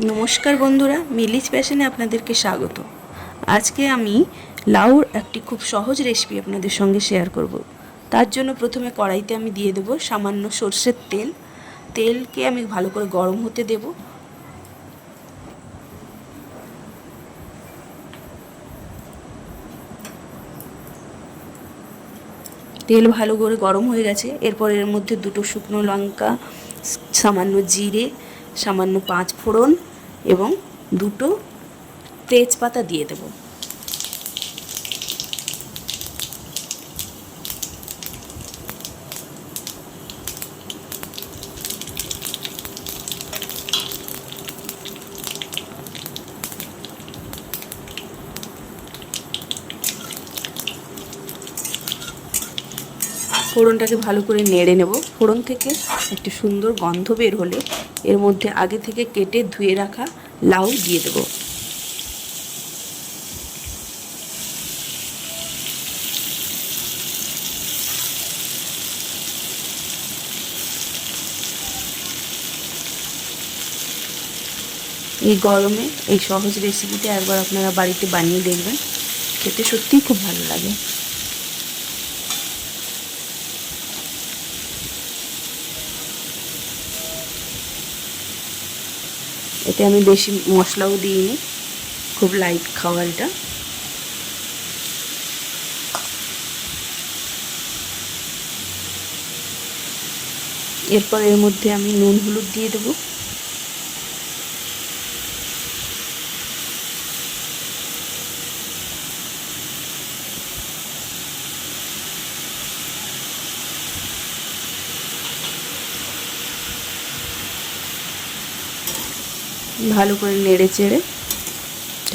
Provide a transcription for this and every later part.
নমস্কার বন্ধুরা, মিলিজ প্যাশনে আপনাদেরকে স্বাগত। আজকে আমি লাউর একটি খুব সহজ রেসিপি আপনাদের সঙ্গে শেয়ার করব। তার জন্য প্রথমে কড়াইতে আমি দিয়ে দেব সামান্য সরষের তেল। তেলকে আমি ভালো করে গরম হতে দেব। তেল ভালো করে গরম হয়ে গেছে। এরপর এর মধ্যে দুটো শুকনো লঙ্কা, সামান্য জিরে, সামান্য 5 ফোড়ন এবং দুটো তেজপাতা দিয়ে দেব। ফোড়নটাকে ভালো করে নেড়ে নেব। ফোড়ন থেকে একটি সুন্দর গন্ধ বের হলে এর মধ্যে আগে থেকে কেটে ধুয়ে রাখা লাউ দিয়ে দেব। এই গরমে এই সহজ রেসিপিটা একবার আপনারা বাড়িতে বানিয়ে দেখবেন, খেতে সত্যিই খুব ভালো লাগে। এতে আমি বেশি মশলাও দিইনি, খুব লাইট খাবার এটা। এরপর এর মধ্যে আমি নুন হলুদ দিয়ে দেবো। ভালো করে নেড়ে চেড়ে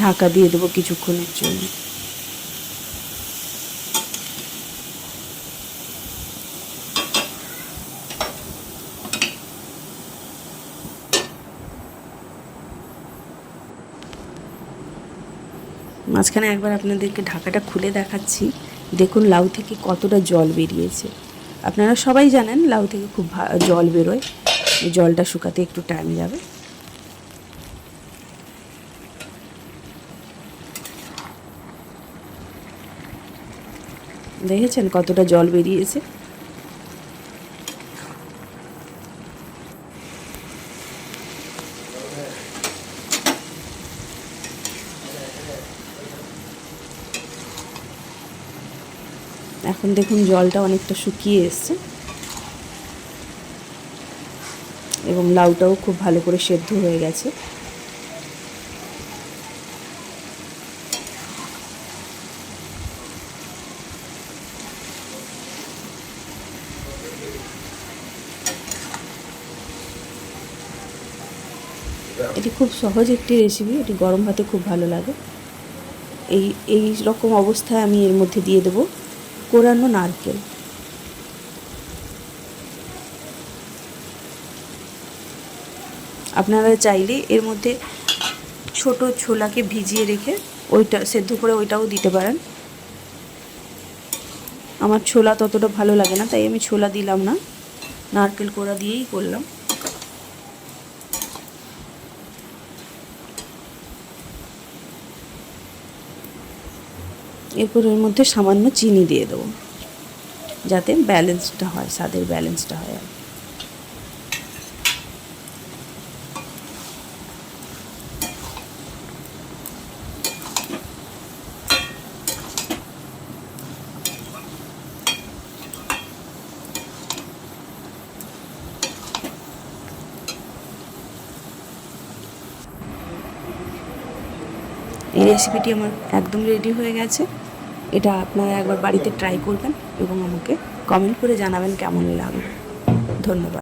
ঢাকা দিয়ে দেবো কিছুক্ষণের জন্য। মাঝখানে একবার আপনাদেরকে ঢাকাটা খুলে দেখাচ্ছি। দেখুন লাউ থেকে কতটা জল বেরিয়েছে। আপনারা সবাই জানেন লাউ থেকে খুব জল বেরোয়। এই জলটা শুকাতে একটু টাইম যাবে। দেখেছেন কতটা জল বেরিয়েছে। এখন দেখুন জলটা অনেকটা শুকিয়ে এসছে এবং লাউটাও খুব ভালো করে সেদ্ধ হয়ে গেছে। এটি খুব সহজ একটি রেসিপি, এটি গরম ভাতে খুব ভালো লাগে। এই রকম অবস্থায় আমি এর মধ্যে দিয়ে দেব কোরানো নারকেল। আপনারা চাইলে এর মধ্যে ছোট ছোলাকে ভিজিয়ে রেখে ওইটা সেদ্ধ করে ওইটাও দিতে পারেন। আমার ছোলা ততটা ভালো লাগে না, তাই আমি ছোলা দিলাম না, নারকেল কোড়া দিয়েই করলাম। এরপর এর মধ্যে সামান্য চিনি দিয়ে দেবো, যাতে ব্যালেন্সটা হয়, স্বাদের ব্যালেন্সটা হয়। এই রেসিপিটি আমার একদম রেডি হয়ে গেছে। এটা আপনারা একবার বাড়িতে ট্রাই করবেন এবং আমাকে কমেন্ট করে জানাবেন কেমন লাগলো। ধন্যবাদ।